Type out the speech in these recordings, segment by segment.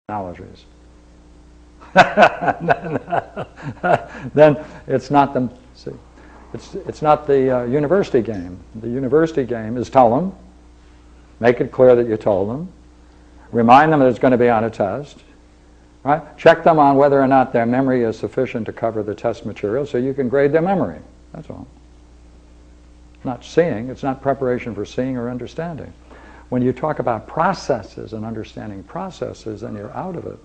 analogies. Then it's not the, see, it's not the university game. The university game is tell them, make it clear that you told them, remind them that it's going to be on a test, right? Check them on whether or not their memory is sufficient to cover the test material so you can grade their memory. That's all. Not seeing, it's not preparation for seeing or understanding. When you talk about processes and understanding processes, then you're out of it.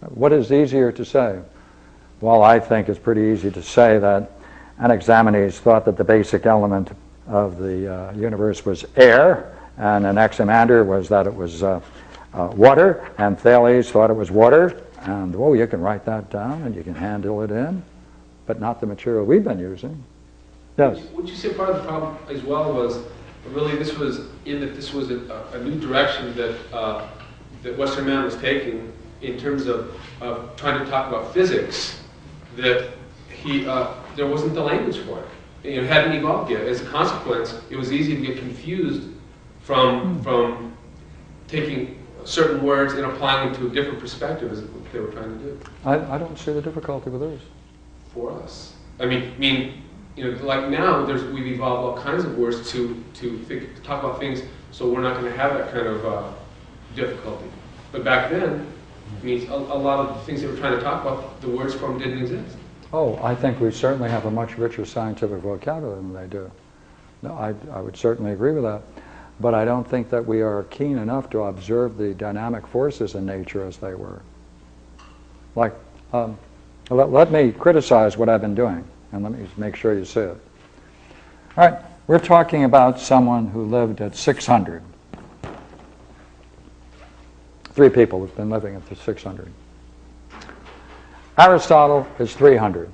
What is easier to say? Well, I think it's pretty easy to say that Anaximenes thought that the basic element of the universe was air, and Anaximander was that it was water, and Thales thought it was water, and oh, you can write that down and you can handle it in, but not the material we've been using. Yes? Would you say part of the problem as well was really this was in that this was a new direction that that Western man was taking in terms of trying to talk about physics, that there wasn't the language for it. It hadn't evolved yet. As a consequence, it was easy to get confused from taking certain words and applying them to a different perspective as what they were trying to do. I don't see the difficulty with this. For us. I mean, like now we've evolved all kinds of words to talk about things, so we're not going to have that kind of difficulty. But back then, I mean, a lot of the things they were trying to talk about, the words for them didn't exist. Oh, I think we certainly have a much richer scientific vocabulary than they do. No, I would certainly agree with that. But I don't think that we are keen enough to observe the dynamic forces in nature as they were. Like, let me criticize what I've been doing, and let me make sure you see it. All right, we're talking about someone who lived at 600. 3 people have been living at the 600. Aristotle is 300.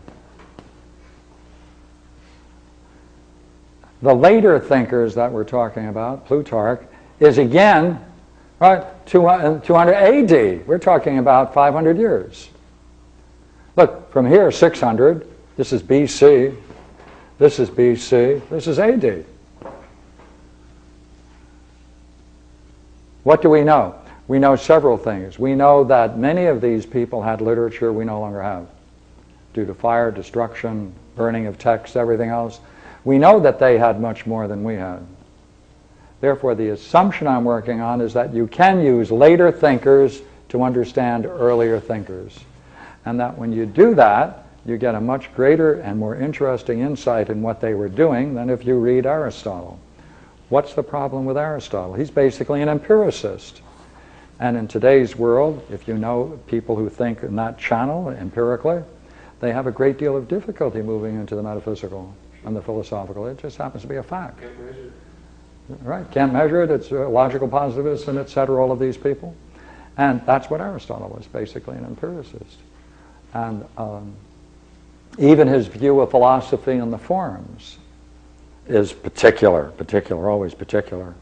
The later thinkers that we're talking about, Plutarch, is again, right, 200 AD. We're talking about 500 years. Look, from here, 600, this is BC, this is BC, this is AD. What do we know? We know several things. We know that many of these people had literature we no longer have, due to fire, destruction, burning of texts, everything else. We know that they had much more than we had. Therefore, the assumption I'm working on is that you can use later thinkers to understand earlier thinkers. And that when you do that, you get a much greater and more interesting insight in what they were doing than if you read Aristotle. What's the problem with Aristotle? He's basically an empiricist. And in today's world, if you know people who think in that channel empirically, they have a great deal of difficulty moving into the metaphysical and the philosophical. It just happens to be a fact. Can't measure it. Right, can't measure it. It's logical positivists and et cetera, all of these people. And that's what Aristotle was, basically an empiricist. And even his view of philosophy and the forms is particular, always particular.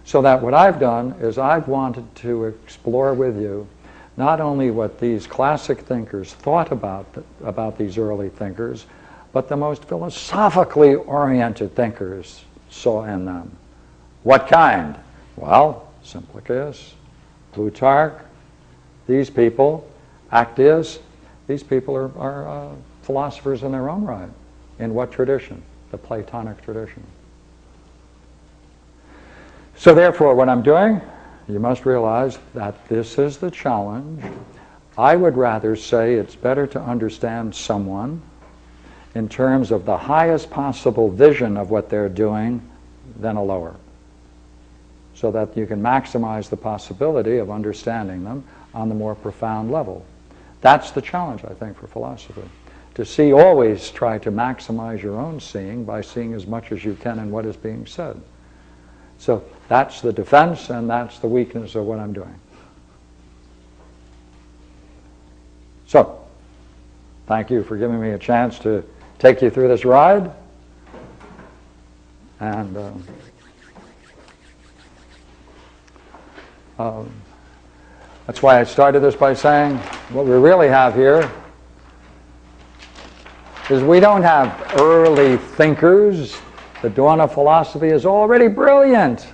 So that what I've done is I've wanted to explore with you not only what these classic thinkers thought about these early thinkers, but the most philosophically oriented thinkers saw in them. What kind? Well, Simplicus, Plutarch, these people, Actius, these people are philosophers in their own right. In what tradition? The Platonic tradition. So therefore, what I'm doing, you must realize that this is the challenge. I would rather say it's better to understand someone in terms of the highest possible vision of what they're doing than a lower, so that you can maximize the possibility of understanding them on the more profound level. That's the challenge, I think, for philosophy. To see, always try to maximize your own seeing by seeing as much as you can in what is being said. So that's the defense, and that's the weakness of what I'm doing. So, thank you for giving me a chance to take you through this ride. And that's why I started this by saying what we really have here is we don't have early thinkers. The dawn of philosophy is already brilliant.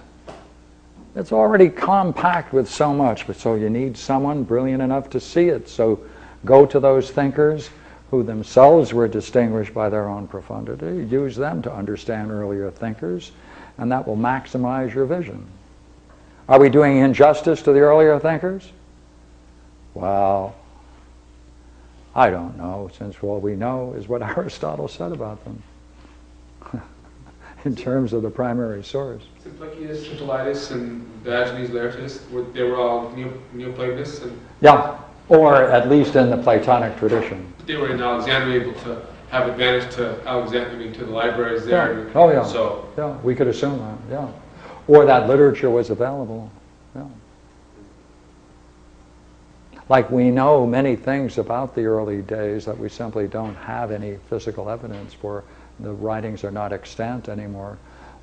It's already compact with so much, but so you need someone brilliant enough to see it. So go to those thinkers who themselves were distinguished by their own profundity. Use them to understand earlier thinkers, and that will maximize your vision. Are we doing injustice to the earlier thinkers? Well, I don't know, since all we know is what Aristotle said about them in terms of the primary source. Simplicius, Hippolytus, and Diogenes Laertius, they were all Neoplatonists? Yeah, or at least in the Platonic tradition. They were in Alexandria able to have advantage to Alexandria, to the libraries there. Yeah. Oh yeah. So yeah, we could assume that. Yeah, or that literature was available. Yeah. Like we know many things about the early days that we simply don't have any physical evidence for. The writings are not extant anymore.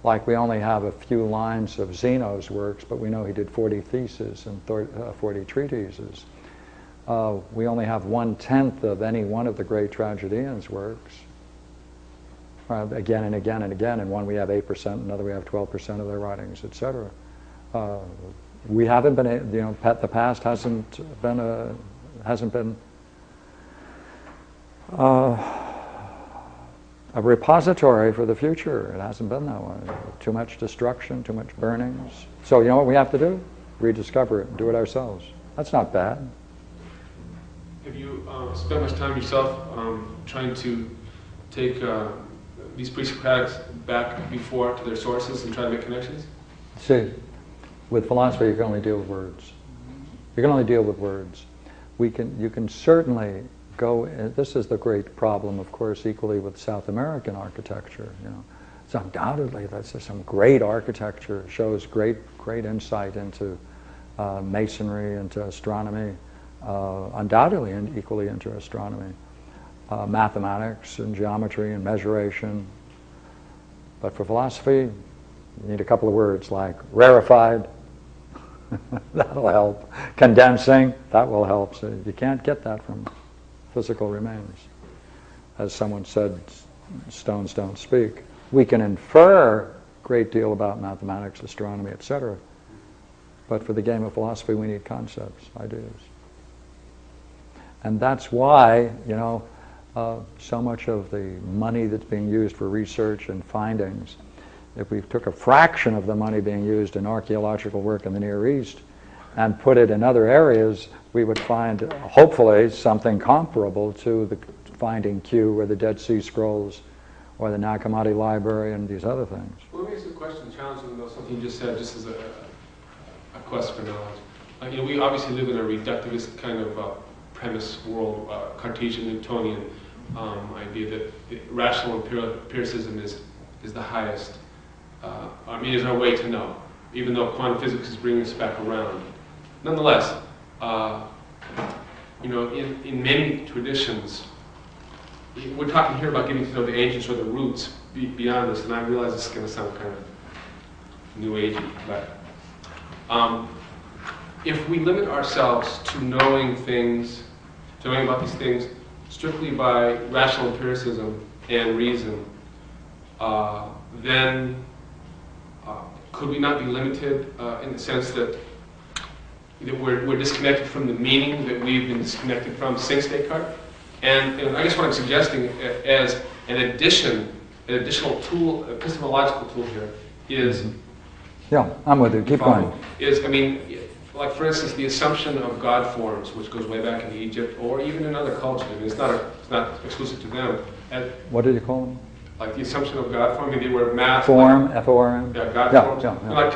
Like we only have a few lines of Zeno's works, but we know he did 40 theses and 40 treatises. We only have 1/10 of any one of the great tragedians' works. Again and again and again. In one we have 8%, another we have 12% of their writings, etc. We haven't been, the past hasn't been a repository for the future. It hasn't been that way. Too much destruction, too much burnings. So you know what we have to do? Rediscover it and do it ourselves. That's not bad. Have you spent much time yourself trying to take these pre-Socratics back before to their sources and try to make connections? See, with philosophy you can only deal with words. You can only deal with words. You can certainly go, this is the great problem, of course, equally with South American architecture. It's undoubtedly, that's some great architecture, shows great insight into masonry, into astronomy, undoubtedly and equally into astronomy, mathematics and geometry and measuration. But for philosophy, you need a couple of words like rarefied, that'll help, condensing, that will help. So you can't get that from physical remains. As someone said, stones don't speak. We can infer a great deal about mathematics, astronomy, etc. But for the game of philosophy, we need concepts, ideas. And that's why, so much of the money that's being used for research and findings, if we took a fraction of the money being used in archaeological work in the Near East and put it in other areas, we would find, hopefully, something comparable to the finding Q or the Dead Sea Scrolls or the Nag Hammadi Library and these other things. Well, let me ask you a question, challenging though something you just said, just as a quest for knowledge. We obviously live in a reductivist kind of premise world, Cartesian, Newtonian idea that the rational empiricism is the highest. Is our way to know, even though quantum physics is bringing us back around. Nonetheless, in many traditions, we're talking here about getting to know the ancients or the roots beyond this, and I realize this is going to sound kind of new agey, but if we limit ourselves to knowing about these things strictly by rational empiricism and reason, then could we not be limited in the sense that we're disconnected from the meaning that we've been disconnected from since Descartes? And I guess what I'm suggesting as an additional tool, epistemological tool here is... Yeah, I'm with you. Keep going. Like for instance, the assumption of God forms, which goes way back in Egypt, or even in other cultures. It's not exclusive to them. What did you call them? Like the assumption of God form. They were math. Form, F-O-R-M? Yeah, God forms. Yeah. Like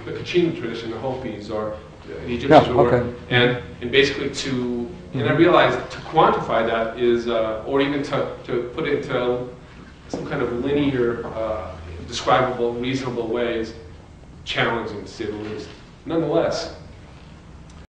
the Kachin tradition, the Hopis, or the Egyptians and basically and I realized to quantify that is, or even to put it into some kind of linear, describable, reasonable way is challenging, to say the least. Nonetheless,